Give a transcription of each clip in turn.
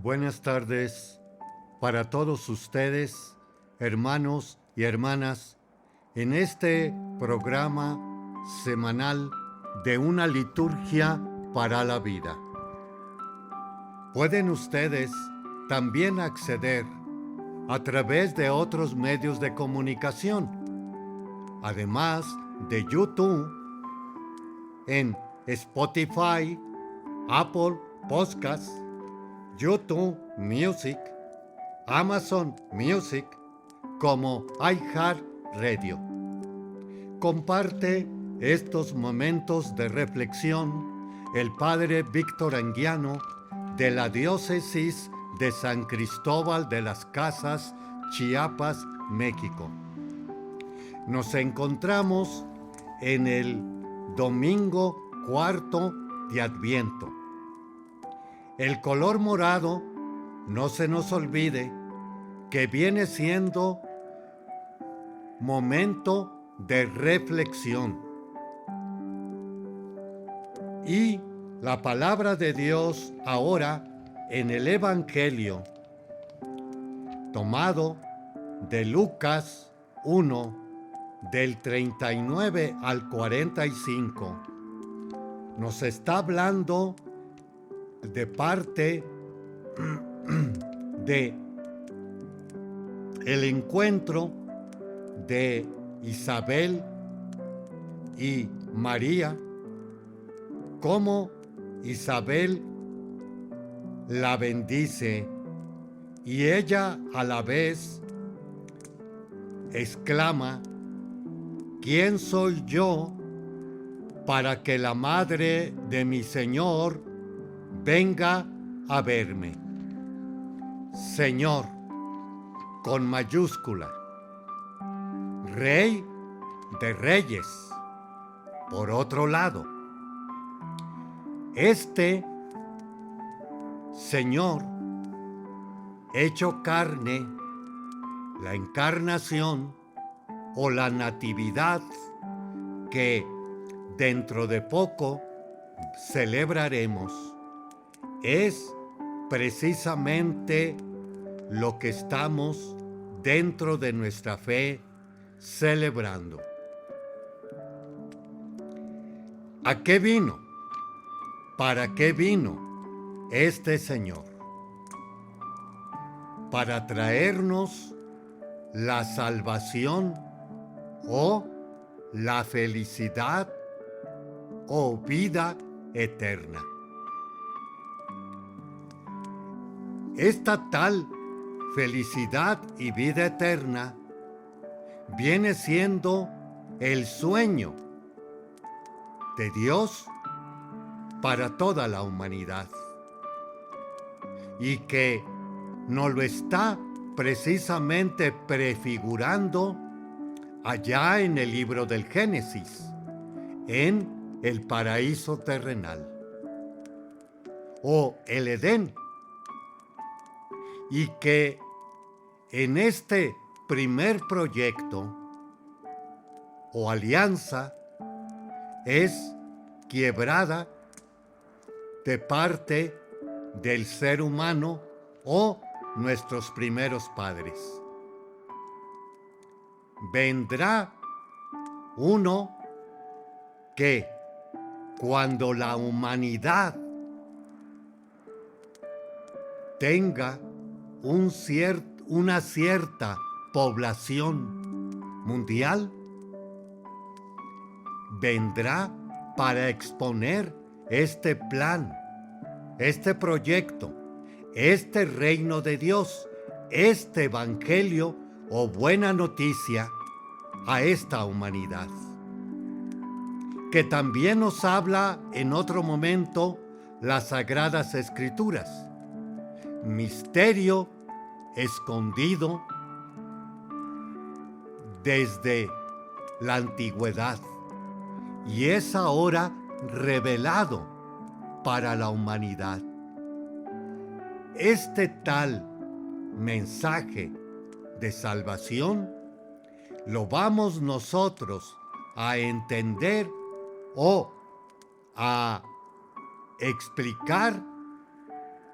Buenas tardes para todos ustedes, hermanos y hermanas, en este programa semanal de una liturgia para la vida. Pueden ustedes también acceder a través de otros medios de comunicación, además de YouTube, en Spotify, Apple Podcasts, YouTube Music, Amazon Music, como iHeartRadio. Comparte estos momentos de reflexión el Padre Víctor Anguiano de la Diócesis de San Cristóbal de las Casas, Chiapas, México. Nos encontramos en el domingo cuarto de Adviento. El color morado, no se nos olvide, que viene siendo momento de reflexión. Y la palabra de Dios ahora en el Evangelio, tomado de Lucas 1, del 39 al 45, nos está hablando de parte de el encuentro de Isabel y María, cómo Isabel la bendice y ella a la vez exclama: ¿quién soy yo para que la madre de mi Señor venga a verme? Señor, con mayúscula, Rey de Reyes. Por otro lado, este Señor hecho carne, la encarnación o la natividad que dentro de poco celebraremos, es precisamente lo que estamos dentro de nuestra fe celebrando. ¿A qué vino? ¿Para qué vino este Señor? Para traernos la salvación o la felicidad o vida eterna. Esta tal felicidad y vida eterna viene siendo el sueño de Dios para toda la humanidad, y que nos lo está precisamente prefigurando allá en el libro del Génesis, en el paraíso terrenal o el Edén, y que en este primer proyecto o alianza es quebrada de parte del ser humano o nuestros primeros padres. Vendrá uno que, cuando la humanidad tenga una cierta población mundial, vendrá para exponer este plan, este proyecto, este reino de Dios, este evangelio o buena noticia a esta humanidad, que también nos habla en otro momento las Sagradas Escrituras. Misterio escondido desde la antigüedad y es ahora revelado para la humanidad. Este tal mensaje de salvación lo vamos nosotros a entender o a explicar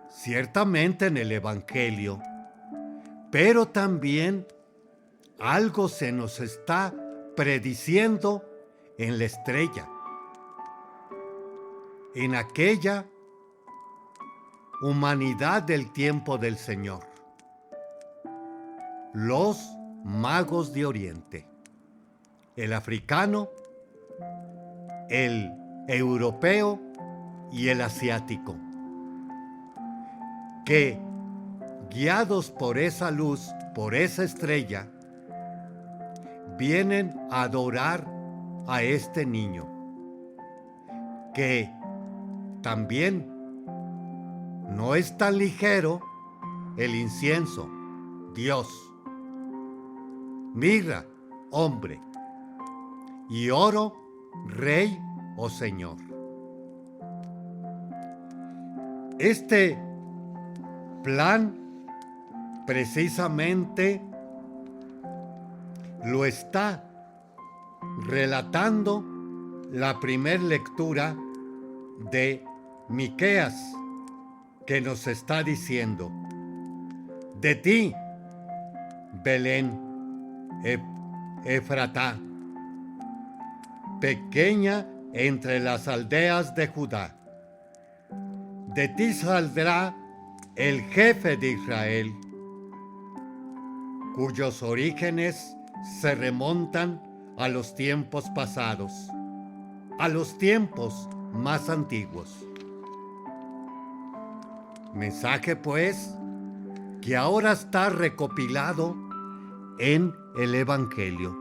ciertamente en el Evangelio, pero también algo se nos está prediciendo en la estrella, en aquella humanidad del tiempo del Señor, los magos de Oriente, el africano, el europeo y el asiático, que guiados por esa luz, por esa estrella, vienen a adorar a este niño, que también no es tan ligero el incienso, Dios, mirra, hombre, y oro, rey o señor. Este plan precisamente lo está relatando la primera lectura de Miqueas, que nos está diciendo: de ti, Belén, Efratá, pequeña entre las aldeas de Judá, de ti saldrá el jefe de Israel, cuyos orígenes se remontan a los tiempos pasados, a los tiempos más antiguos. Mensaje, pues, que ahora está recopilado en el Evangelio.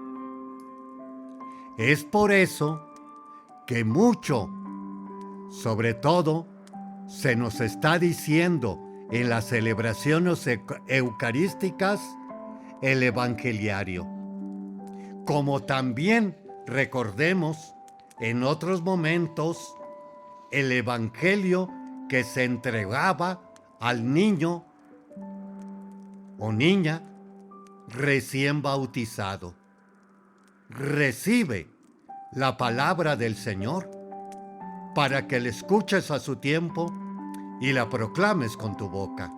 Es por eso que mucho, sobre todo, se nos está diciendo en las celebraciones eucarísticas el evangeliario. Como también recordemos en otros momentos el evangelio que se entregaba al niño o niña recién bautizado. Recibe la palabra del Señor para que la escuches a su tiempo y la proclames con tu boca.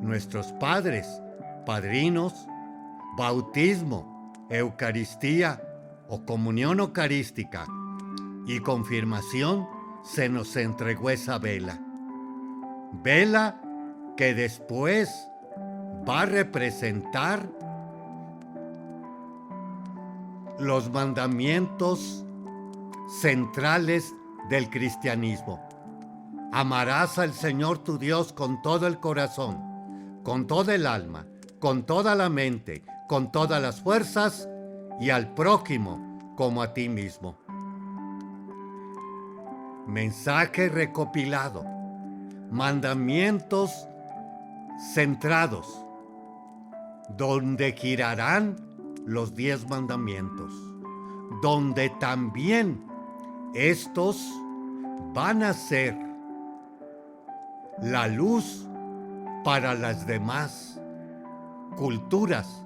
Nuestros padres, padrinos, bautismo, Eucaristía o comunión eucarística y confirmación, se nos entregó esa vela. Vela que después va a representar los mandamientos centrales del cristianismo. Amarás al Señor tu Dios con todo el corazón, con toda el alma, con toda la mente, con todas las fuerzas, y al prójimo como a ti mismo. Mensaje recopilado, mandamientos centrados, donde girarán los 10 mandamientos, donde también estos van a ser la luz para las demás culturas,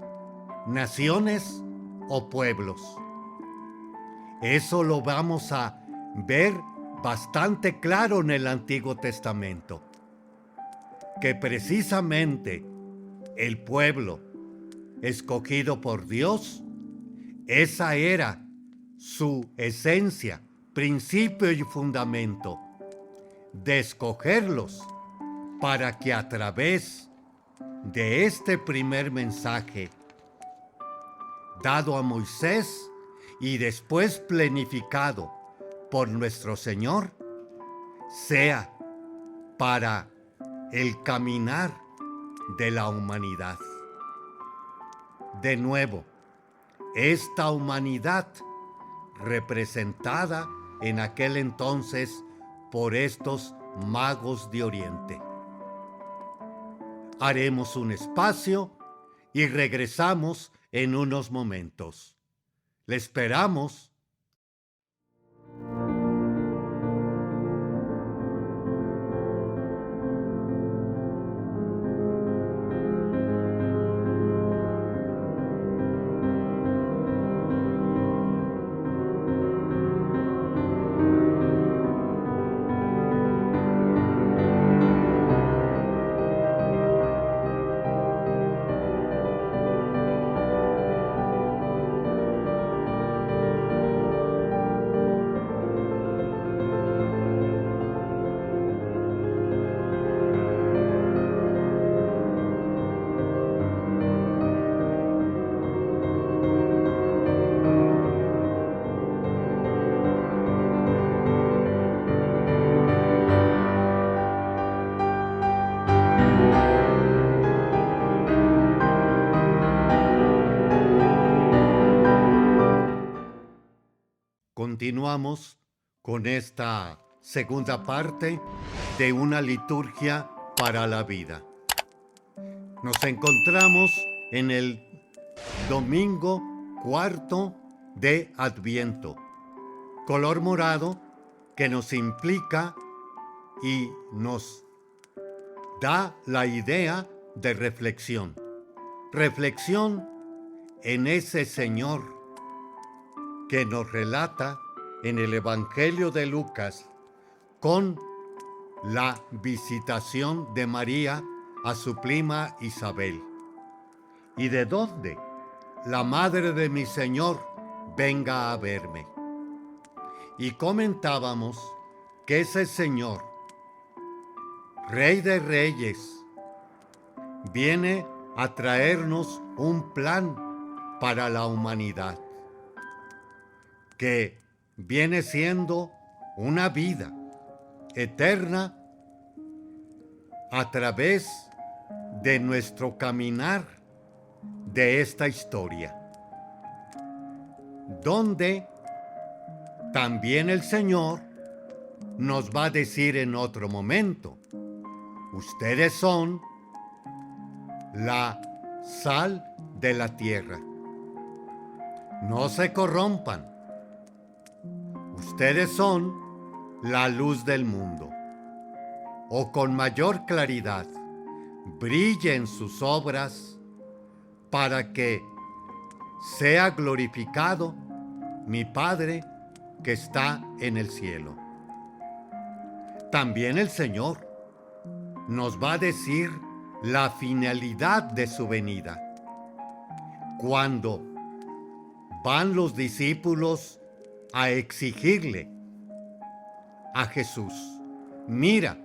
naciones o pueblos. Eso lo vamos a ver bastante claro en el Antiguo Testamento, que precisamente el pueblo escogido por Dios, esa era su esencia, principio y fundamento, de escogerlos para que a través de este primer mensaje dado a Moisés y después planificado por nuestro Señor, sea para el caminar de la humanidad. De nuevo, esta humanidad representada en aquel entonces por estos magos de Oriente. Haremos un espacio y regresamos en unos momentos. Le esperamos. continuamos con esta segunda parte de una liturgia para la vida. Nos encontramos en el domingo cuarto de Adviento, color morado que nos implica y nos da la idea de reflexión. Reflexión en ese Señor que nos relata en el Evangelio de Lucas con la visitación de María a su prima Isabel. ¿Y de dónde la madre de mi Señor venga a verme? Y comentábamos que ese Señor, Rey de Reyes, viene a traernos un plan para la humanidad, que viene siendo una vida eterna a través de nuestro caminar de esta historia, donde también el Señor nos va a decir en otro momento: ustedes son la sal de la tierra. No se corrompan. Ustedes son la luz del mundo. O con mayor claridad, brillen sus obras para que sea glorificado mi Padre que está en el cielo. También el Señor nos va a decir la finalidad de su venida. Cuando van los discípulos a exigirle a Jesús: mira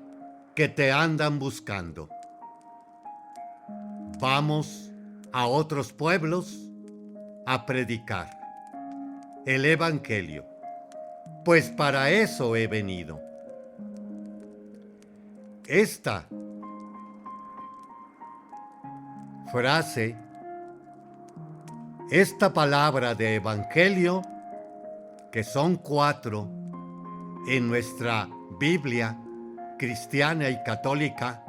que te andan buscando. Vamos a otros pueblos a predicar el Evangelio, pues para eso he venido. Esta frase, esta palabra de Evangelio, que son 4 en nuestra Biblia cristiana y católica,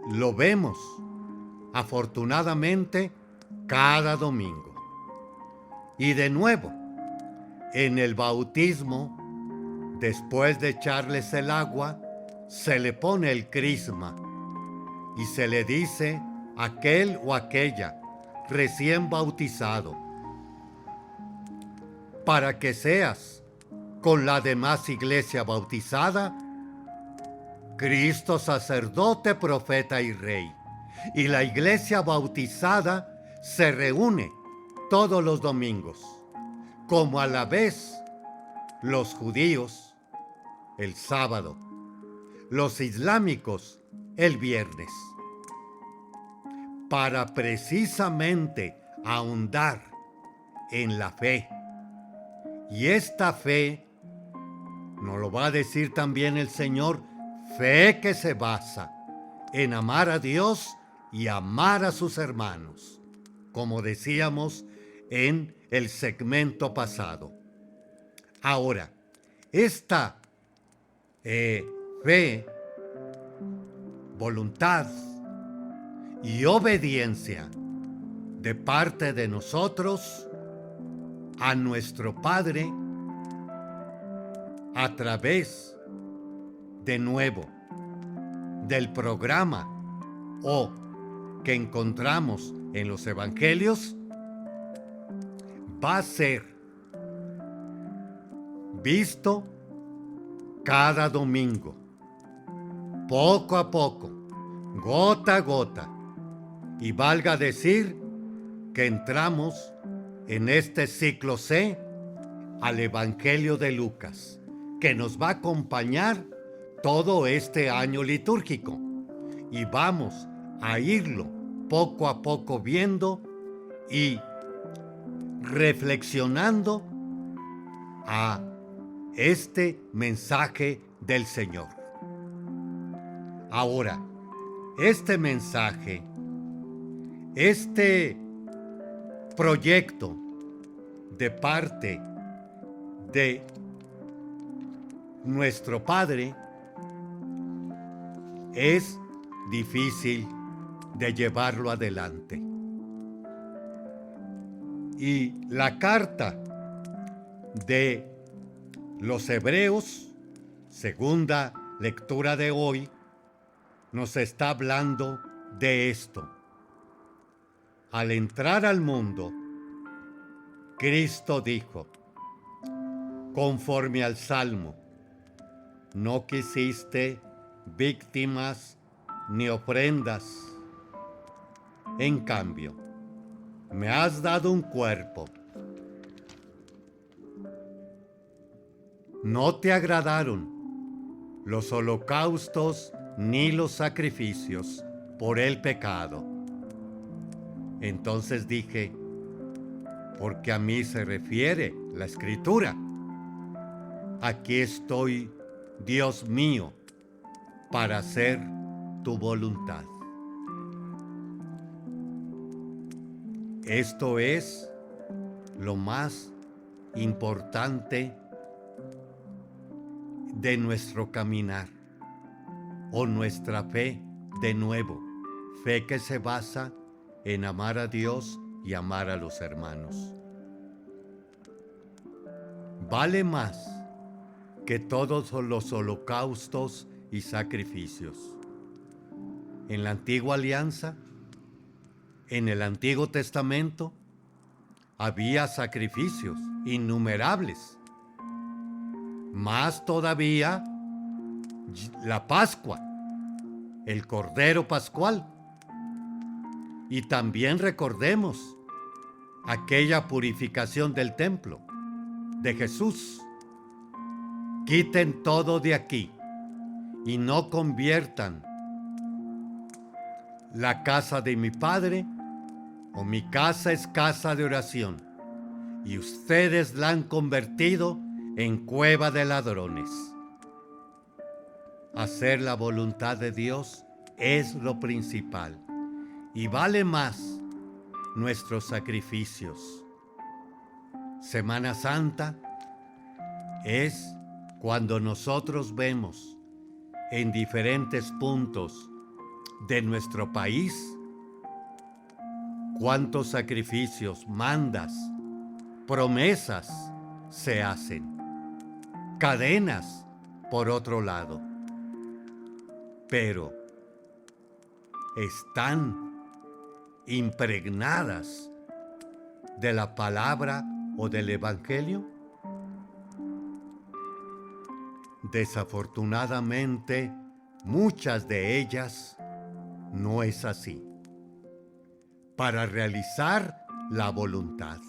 lo vemos afortunadamente cada domingo. Y de nuevo, en el bautismo, después de echarles el agua, se le pone el crisma y se le dice a aquel o aquella recién bautizado: para que seas con la demás iglesia bautizada, Cristo sacerdote, profeta y rey. Y la iglesia bautizada se reúne todos los domingos, como a la vez los judíos el sábado, los islámicos el viernes, para precisamente ahondar en la fe. Y esta fe, nos lo va a decir también el Señor, fe que se basa en amar a Dios y amar a sus hermanos, como decíamos en el segmento pasado. Ahora, esta fe, voluntad y obediencia de parte de nosotros a nuestro Padre, a través, de nuevo, del programa o que encontramos en los evangelios, va a ser visto cada domingo, poco a poco, gota a gota, y valga decir que entramos en este ciclo C al Evangelio de Lucas, que nos va a acompañar todo este año litúrgico, y vamos a irlo poco a poco viendo y reflexionando a este mensaje del Señor. Ahora, este mensaje, este proyecto de parte de nuestro Padre es difícil de llevarlo adelante. Y la carta de los Hebreos, segunda lectura de hoy, nos está hablando de esto. Al entrar al mundo, Cristo dijo, conforme al Salmo, no quisiste víctimas ni ofrendas. En cambio, me has dado un cuerpo. No te agradaron los holocaustos ni los sacrificios por el pecado. Entonces dije, porque a mí se refiere la Escritura. Aquí estoy, Dios mío, para hacer tu voluntad. Esto es lo más importante de nuestro caminar o nuestra fe de nuevo, fe que se basa en amar a Dios y amar a los hermanos. Vale más que todos los holocaustos y sacrificios. En la antigua alianza, en el Antiguo Testamento, había sacrificios innumerables. Más todavía, la Pascua, el Cordero Pascual. Y también recordemos aquella purificación del templo de Jesús. Quiten todo de aquí y no conviertan la casa de mi Padre, o mi casa es casa de oración, y ustedes la han convertido en cueva de ladrones. Hacer la voluntad de Dios es lo principal, y vale más nuestros sacrificios. Semana Santa es cuando nosotros vemos en diferentes puntos de nuestro país cuántos sacrificios, mandas, promesas se hacen. Cadenas, por otro lado. Pero están impregnadas de la palabra o del Evangelio. Desafortunadamente, muchas de ellas no es así. Para realizar la voluntad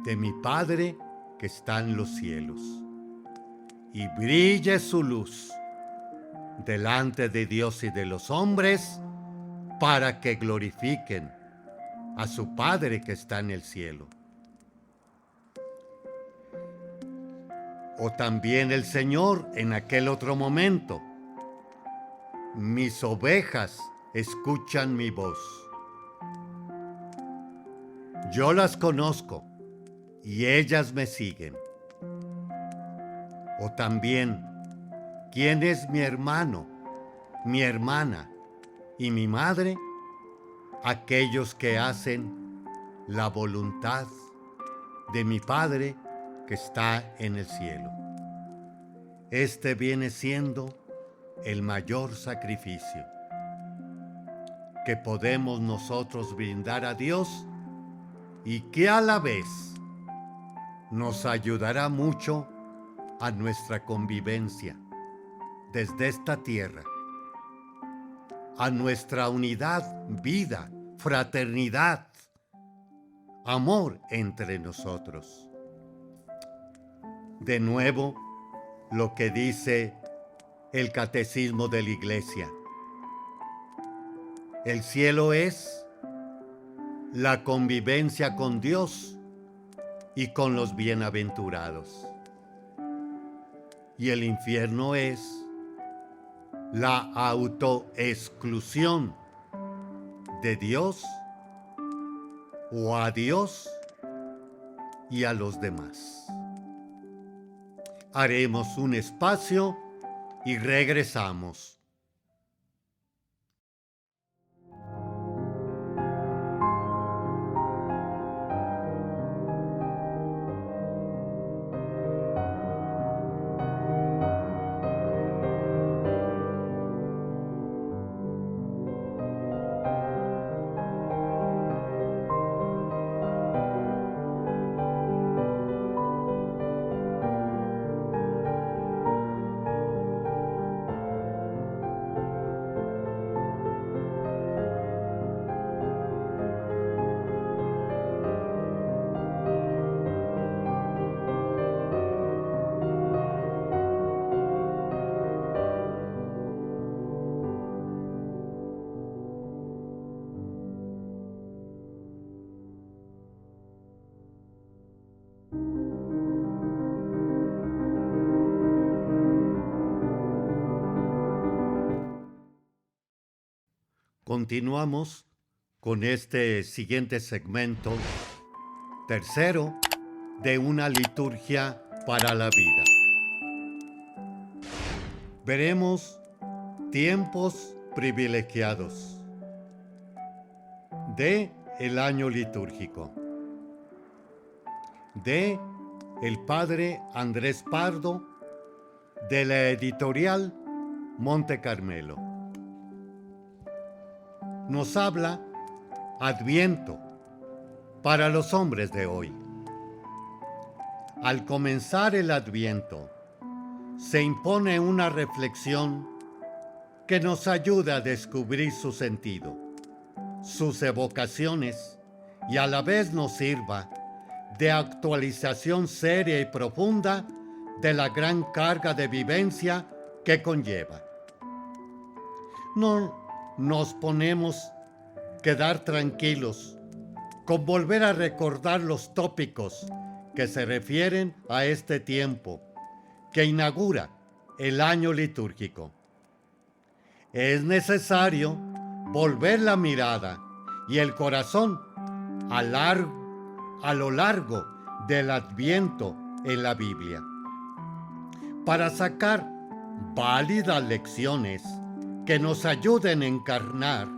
de mi Padre que está en los cielos, y brille su luz delante de Dios y de los hombres, para que glorifiquen a su Padre que está en el cielo. O también el Señor en aquel otro momento, mis ovejas escuchan mi voz. Yo las conozco y ellas me siguen. O también, ¿quién es mi hermano, mi hermana y mi madre? Aquellos que hacen la voluntad de mi Padre que está en el cielo. Este viene siendo el mayor sacrificio que podemos nosotros brindar a Dios, y que a la vez nos ayudará mucho a nuestra convivencia desde esta tierra, a nuestra unidad, vida, fraternidad, amor entre nosotros. De nuevo, lo que dice el Catecismo de la Iglesia. El cielo es la convivencia con Dios y con los bienaventurados. Y el infierno es la autoexclusión de Dios o a Dios y a los demás. haremos un espacio y regresamos. Continuamos con este siguiente segmento, tercero, de una liturgia para la vida. Veremos tiempos privilegiados de el año litúrgico, de el padre Andrés Pardo, de la editorial Monte Carmelo. Nos habla Adviento para los hombres de hoy. Al comenzar el Adviento, se impone una reflexión que nos ayuda a descubrir su sentido, sus evocaciones y a la vez nos sirva de actualización seria y profunda de la gran carga de vivencia que conlleva. No nos ponemos quedar tranquilos con volver a recordar los tópicos que se refieren a este tiempo que inaugura el año litúrgico. Es necesario volver la mirada y el corazón a lo largo del Adviento en la Biblia para sacar válidas lecciones que nos ayuden a encarnar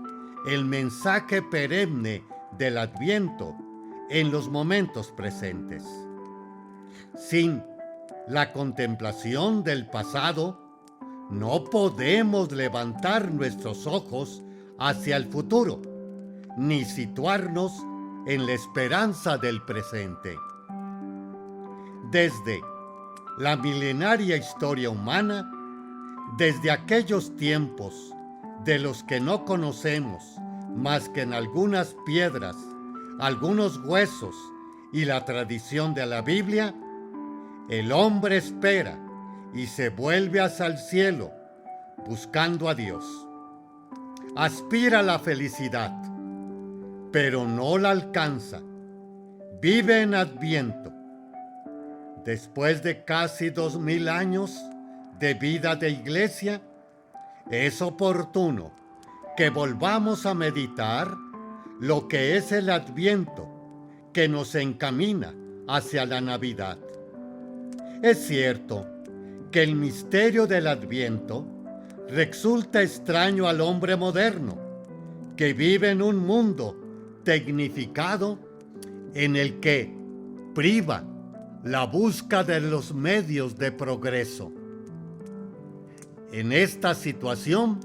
el mensaje perenne del Adviento en los momentos presentes. Sin la contemplación del pasado, no podemos levantar nuestros ojos hacia el futuro, ni situarnos en la esperanza del presente. Desde la milenaria historia humana, desde aquellos tiempos de los que no conocemos más que en algunas piedras, algunos huesos y la tradición de la Biblia, el hombre espera y se vuelve hacia el cielo buscando a Dios. Aspira a la felicidad, pero no la alcanza. Vive en Adviento. Después de casi 2000 años de vida de iglesia, es oportuno que volvamos a meditar lo que es el Adviento que nos encamina hacia la Navidad. Es cierto que el misterio del Adviento resulta extraño al hombre moderno, que vive en un mundo tecnificado en el que priva la búsqueda de los medios de progreso. En esta situación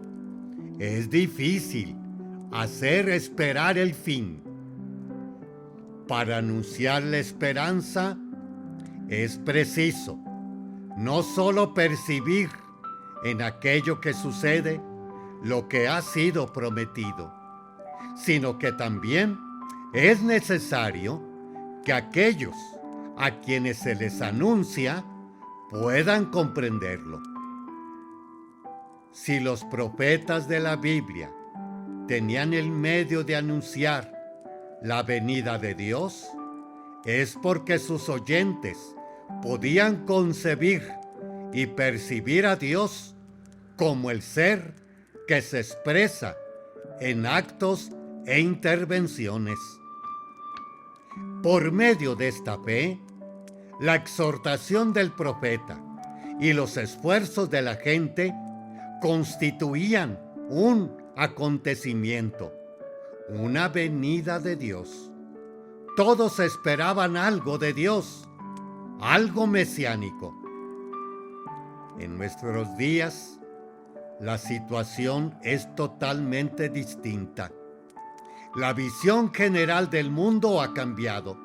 es difícil hacer esperar el fin. Para anunciar la esperanza es preciso no solo percibir en aquello que sucede lo que ha sido prometido, sino que también es necesario que aquellos a quienes se les anuncia puedan comprenderlo. Si los profetas de la Biblia tenían el medio de anunciar la venida de Dios, es porque sus oyentes podían concebir y percibir a Dios como el ser que se expresa en actos e intervenciones. Por medio de esta fe, la exhortación del profeta y los esfuerzos de la gente constituían un acontecimiento, una venida de Dios. Todos esperaban algo de Dios, algo mesiánico. En nuestros días, la situación es totalmente distinta. La visión general del mundo ha cambiado.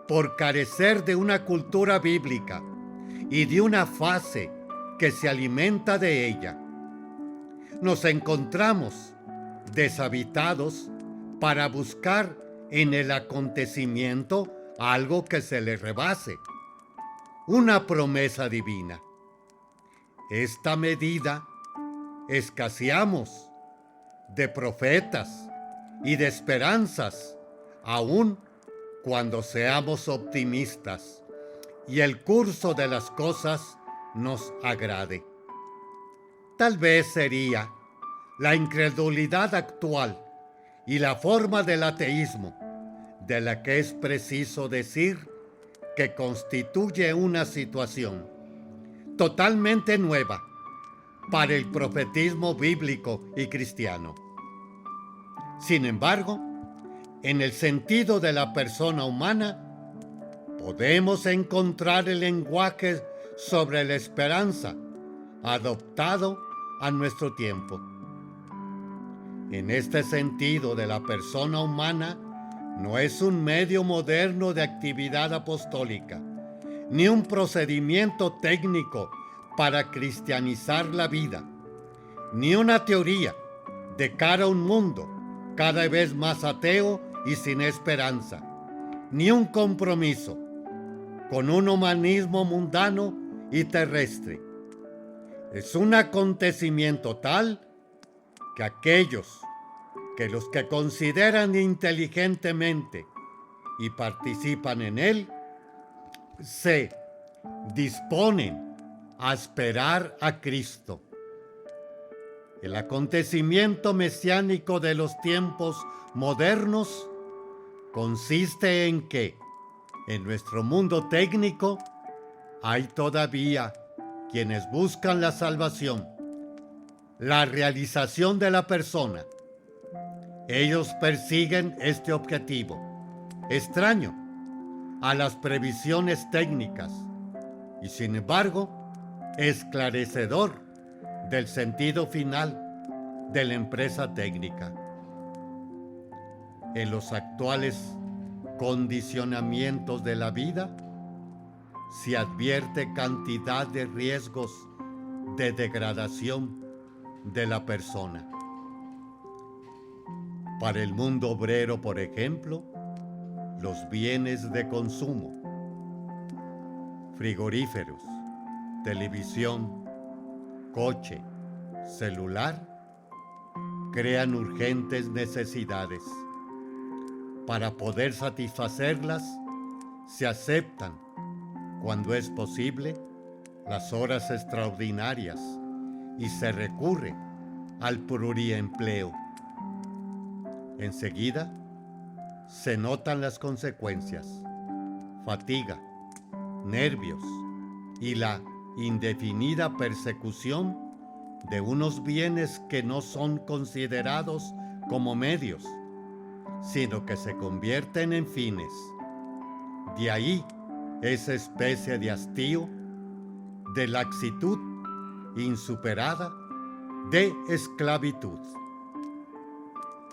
Por carecer de una cultura bíblica y de una fase que se alimenta de ella, nos encontramos deshabitados para buscar en el acontecimiento algo que se le rebase, una promesa divina. Esta medida escaseamos de profetas y de esperanzas, aún cuando seamos optimistas y el curso de las cosas nos agrade. Tal vez sería la incredulidad actual y la forma del ateísmo de la que es preciso decir que constituye una situación totalmente nueva para el profetismo bíblico y cristiano. Sin embargo, en el sentido de la persona humana, podemos encontrar el lenguaje sobre la esperanza adoptado a nuestro tiempo. En este sentido de la persona humana, no es un medio moderno de actividad apostólica, ni un procedimiento técnico para cristianizar la vida, ni una teoría de cara a un mundo cada vez más ateo y sin esperanza, ni un compromiso con un humanismo mundano y terrestre. Es un acontecimiento tal que aquellos que los que consideran inteligentemente y participan en él, se disponen a esperar a Cristo. El acontecimiento mesiánico de los tiempos modernos consiste en que, en nuestro mundo técnico, hay todavía quienes buscan la salvación, la realización de la persona. Ellos persiguen este objetivo, extraño a las previsiones técnicas, y sin embargo, esclarecedor del sentido final de la empresa técnica. En los actuales condicionamientos de la vida, se advierte cantidad de riesgos de degradación de la persona. Para el mundo obrero, por ejemplo, los bienes de consumo, frigoríferos, televisión, coche, celular, crean urgentes necesidades. Para poder satisfacerlas, se aceptan, cuando es posible, las horas extraordinarias y se recurre al pluriempleo. Enseguida, se notan las consecuencias: fatiga, nervios y la indefinida persecución de unos bienes que no son considerados como medios, sino que se convierten en fines. De ahí esa especie de hastío, de laxitud insuperada, de esclavitud.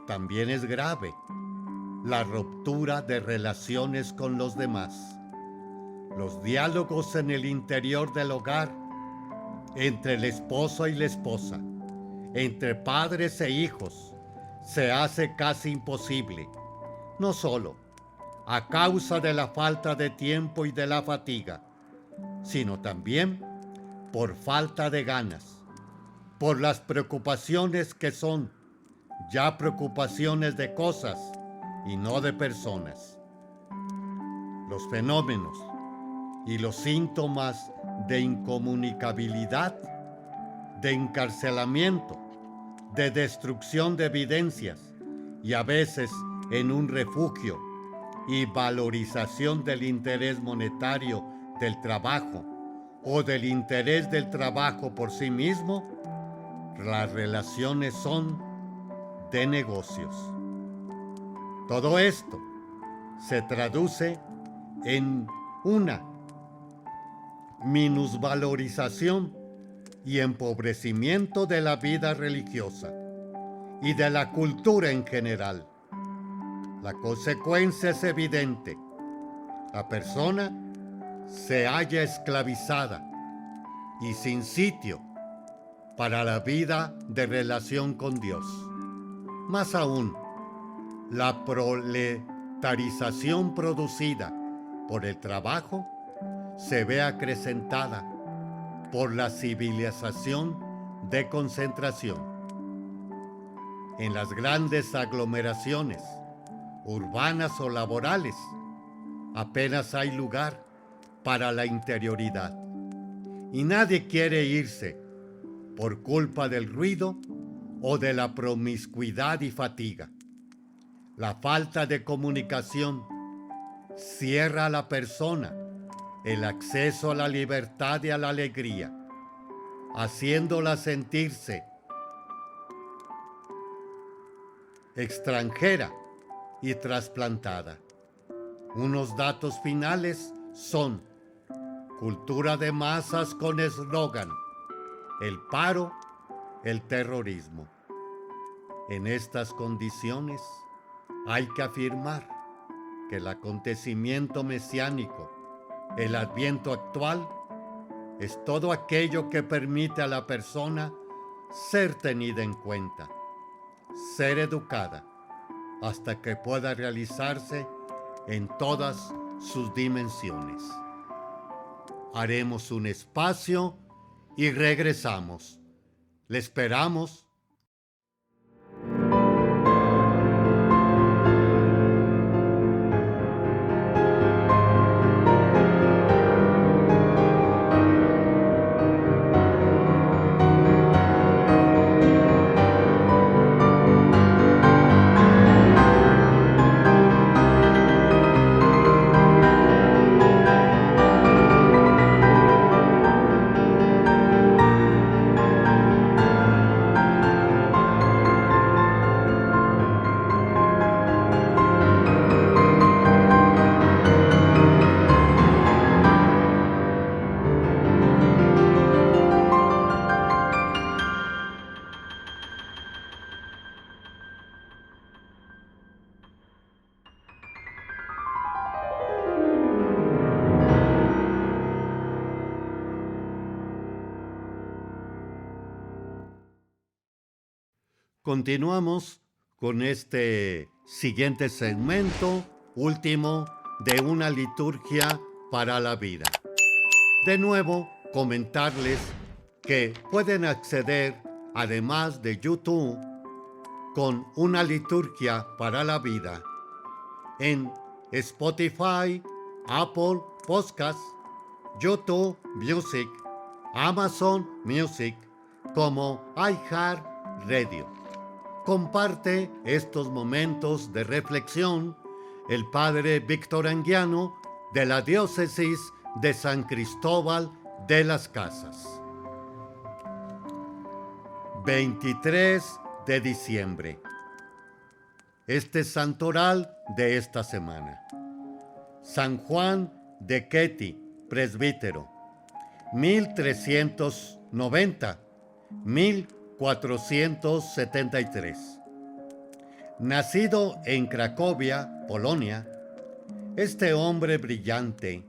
También es grave la ruptura de relaciones con los demás. Los diálogos en el interior del hogar, entre el esposo y la esposa, entre padres e hijos, se hace casi imposible, no solo a causa de la falta de tiempo y de la fatiga, sino también por falta de ganas, por las preocupaciones que son ya preocupaciones de cosas y no de personas. Los fenómenos y los síntomas de incomunicabilidad, de encarcelamiento, de destrucción de evidencias y a veces en un refugio y valorización del interés monetario del trabajo o del interés del trabajo por sí mismo, las relaciones son de negocios. Todo esto se traduce en una minusvalorización y empobrecimiento de la vida religiosa y de la cultura en general. La consecuencia es evidente. La persona se halla esclavizada y sin sitio para la vida de relación con Dios. Más aún, la proletarización producida por el trabajo se ve acrecentada por la civilización de concentración. En las grandes aglomeraciones, urbanas o laborales, apenas hay lugar para la interioridad. Y nadie quiere irse por culpa del ruido o de la promiscuidad y fatiga. La falta de comunicación cierra a la persona el acceso a la libertad y a la alegría, haciéndola sentirse extranjera y trasplantada. Unos datos finales son: cultura de masas con eslogan, el paro, el terrorismo. En estas condiciones hay que afirmar que el acontecimiento mesiánico, el Adviento actual, es todo aquello que permite a la persona ser tenida en cuenta, ser educada, hasta que pueda realizarse en todas sus dimensiones. Haremos un espacio y regresamos. Le esperamos. Continuamos con este siguiente segmento, último, de una liturgia para la vida. De nuevo, comentarles que pueden acceder, además de YouTube, con una liturgia para la vida en Spotify, Apple Podcasts, YouTube Music, Amazon Music, como iHeartRadio. Comparte estos momentos de reflexión el padre Víctor Anguiano de la diócesis de San Cristóbal de las Casas. 23 de diciembre. Este santoral de esta semana. San Juan de Ketty, presbítero, 1390-1473. Nacido en Cracovia, Polonia, este hombre brillante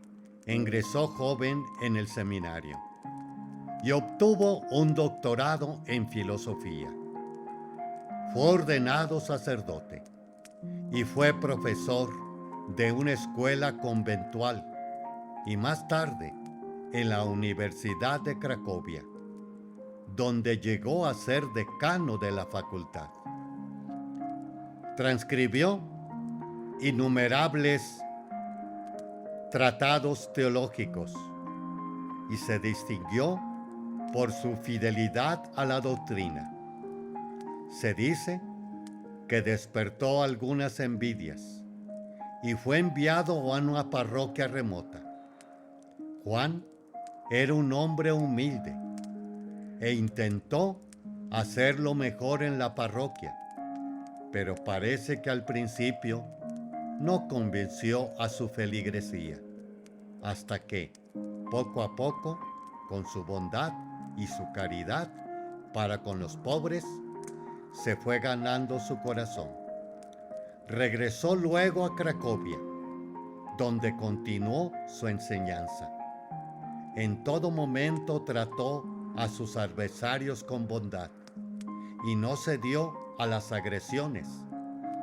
ingresó joven en el seminario y obtuvo un doctorado en filosofía. Fue ordenado sacerdote y fue profesor de una escuela conventual y más tarde en la Universidad de Cracovia, donde llegó a ser decano de la facultad. Transcribió innumerables tratados teológicos y se distinguió por su fidelidad a la doctrina. Se dice que despertó algunas envidias y fue enviado a una parroquia remota. Juan era un hombre humilde e intentó hacerlo mejor en la parroquia, pero parece que al principio no convenció a su feligresía, hasta que, poco a poco, con su bondad y su caridad para con los pobres, se fue ganando su corazón. Regresó luego a Cracovia, donde continuó su enseñanza. En todo momento trató a sus adversarios con bondad y no cedió a las agresiones,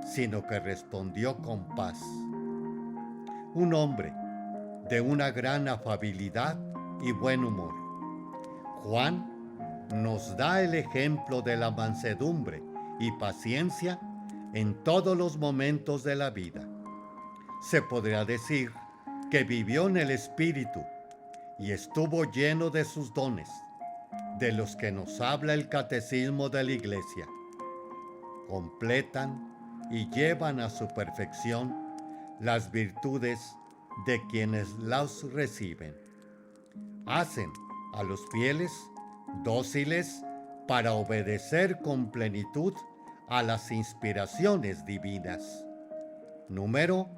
sino que respondió con paz. Un hombre de una gran afabilidad y buen humor. Juan nos da el ejemplo de la mansedumbre y paciencia en todos los momentos de la vida. Se podría decir que vivió en el Espíritu y estuvo lleno de sus dones, de los que nos habla el Catecismo de la Iglesia. Completan y llevan a su perfección las virtudes de quienes las reciben. Hacen a los fieles dóciles para obedecer con plenitud a las inspiraciones divinas. Número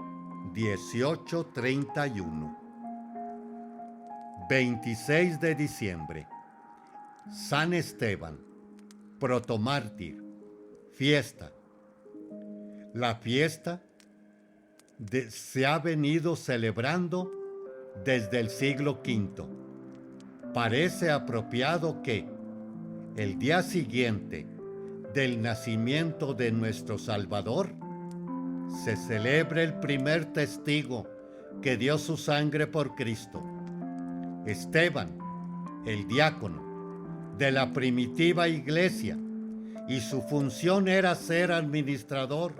1831. 26 de diciembre. San Esteban, protomártir, fiesta. La fiesta se ha venido celebrando desde el siglo V. Parece apropiado que el día siguiente del nacimiento de nuestro Salvador se celebre el primer testigo que dio su sangre por Cristo, Esteban, el diácono de la primitiva iglesia, y su función era ser administrador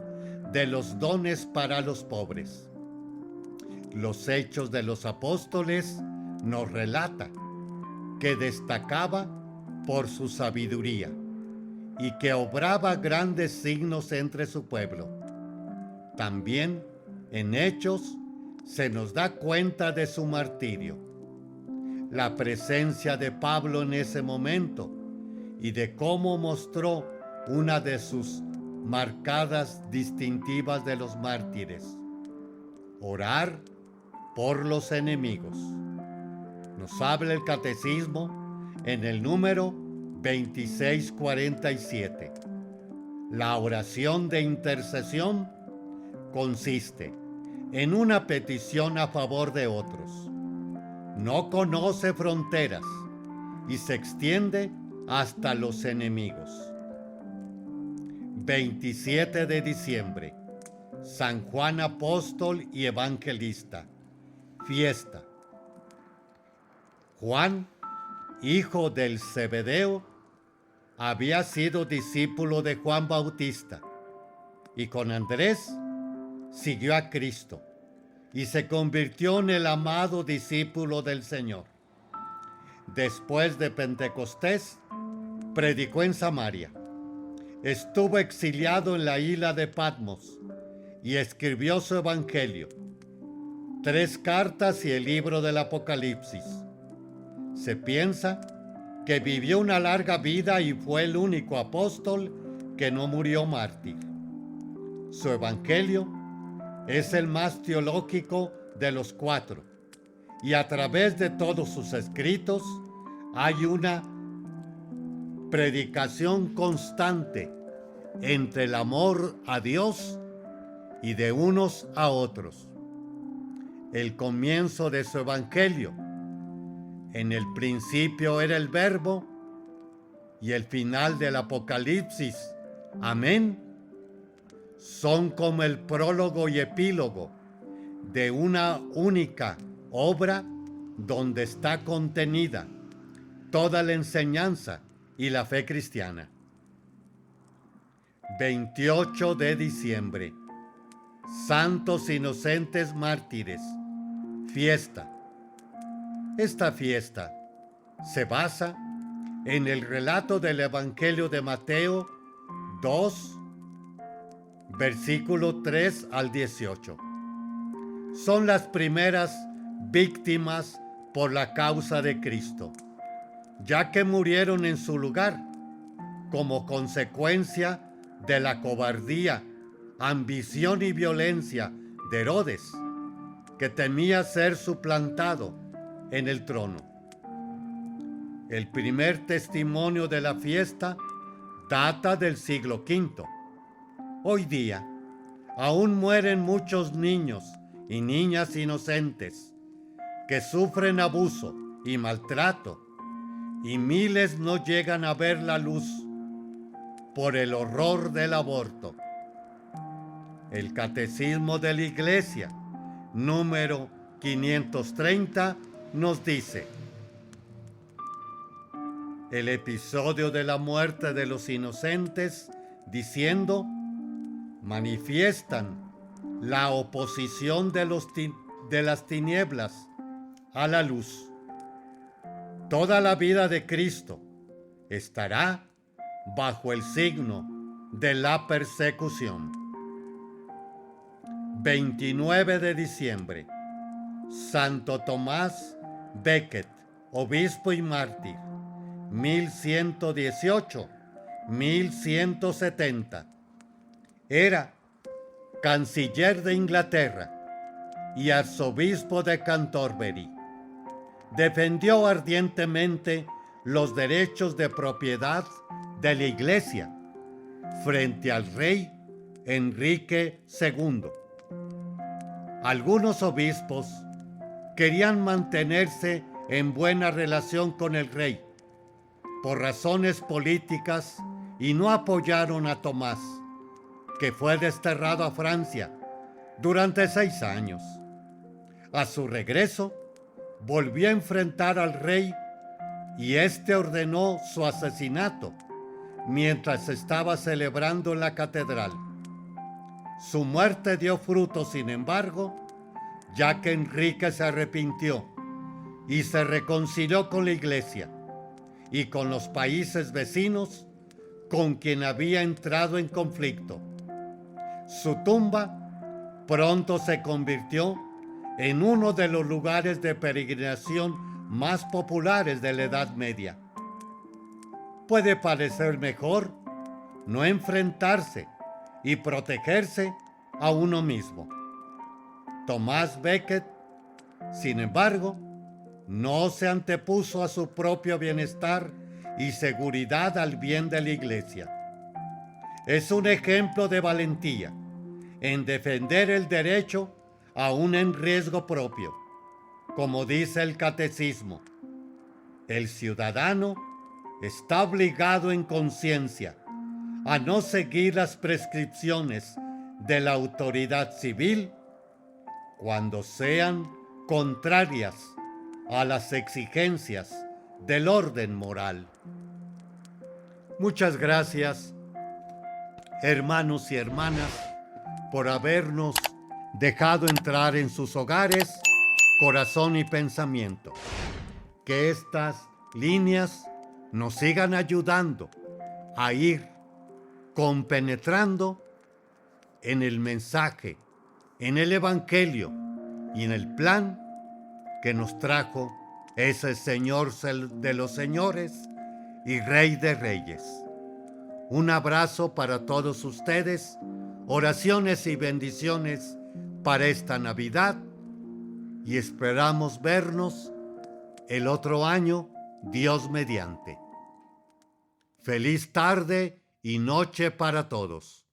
de los dones para los pobres. Los Hechos de los Apóstoles nos relata que destacaba por su sabiduría y que obraba grandes signos entre su pueblo. También en Hechos se nos da cuenta de su martirio, la presencia de Pablo en ese momento y de cómo mostró una de sus marcadas distintivas de los mártires: orar por los enemigos. Nos habla el Catecismo en el número 2647. La oración de intercesión consiste en una petición a favor de otros. No conoce fronteras y se extiende hasta los enemigos. 27 de diciembre. San Juan Apóstol y Evangelista. Fiesta. Juan, hijo del Zebedeo, había sido discípulo de Juan Bautista y con Andrés siguió a Cristo y se convirtió en el amado discípulo del Señor. Después de Pentecostés, predicó en Samaria. Estuvo exiliado en la isla de Patmos y escribió su Evangelio, 3 cartas y el libro del Apocalipsis. Se piensa que vivió una larga vida y fue el único apóstol que no murió mártir. Su Evangelio es el más teológico de los 4 y a través de todos sus escritos hay una predicación constante entre el amor a Dios y de unos a otros. El comienzo de su Evangelio: en el principio era el Verbo, y el final del Apocalipsis, amén, son como el prólogo y epílogo de una única obra donde está contenida toda la enseñanza y la fe cristiana. 28 de diciembre. Santos inocentes mártires. Fiesta. Esta fiesta se basa en el relato del Evangelio de Mateo 2, versículo 3 al 18. Son las primeras víctimas por la causa de Cristo, ya que murieron en su lugar como consecuencia de la cobardía, ambición y violencia de Herodes, que temía ser suplantado en el trono. El primer testimonio de la fiesta data del siglo V. Hoy día, aún mueren muchos niños y niñas inocentes que sufren abuso y maltrato, y miles no llegan a ver la luz por el horror del aborto. El Catecismo de la Iglesia, número 530, nos dice: el episodio de la muerte de los inocentes, diciendo, manifiestan la oposición de las tinieblas a la luz. Toda la vida de Cristo estará bajo el signo de la persecución. 29 de diciembre, Santo Tomás Becket, obispo y mártir, 1118-1170. Era canciller de Inglaterra y arzobispo de Canterbury. Defendió ardientemente los derechos de propiedad de la Iglesia frente al rey Enrique II. Algunos obispos querían mantenerse en buena relación con el rey por razones políticas y no apoyaron a Tomás, que fue desterrado a Francia durante 6 años. A su regreso, volvió a enfrentar al rey y éste ordenó su asesinato mientras estaba celebrando en la catedral. Su muerte dio fruto, sin embargo, ya que Enrique se arrepintió y se reconcilió con la Iglesia y con los países vecinos con quien había entrado en conflicto. Su tumba pronto se convirtió en uno de los lugares de peregrinación más populares de la Edad Media. Puede parecer mejor no enfrentarse y protegerse a uno mismo. Tomás Becket, sin embargo, no se antepuso a su propio bienestar y seguridad al bien de la Iglesia. Es un ejemplo de valentía en defender el derecho aún en riesgo propio. Como dice el Catecismo, el ciudadano está obligado en conciencia a no seguir las prescripciones de la autoridad civil cuando sean contrarias a las exigencias del orden moral. Muchas gracias, hermanos y hermanas, por habernos dejado entrar en sus hogares, corazón y pensamiento. Que estas líneas nos sigan ayudando a ir compenetrando en el mensaje, en el Evangelio y en el plan que nos trajo ese Señor de los señores y Rey de reyes. Un abrazo para todos ustedes, oraciones y bendiciones para esta Navidad, y esperamos vernos el otro año, Dios mediante. Feliz tarde y noche para todos.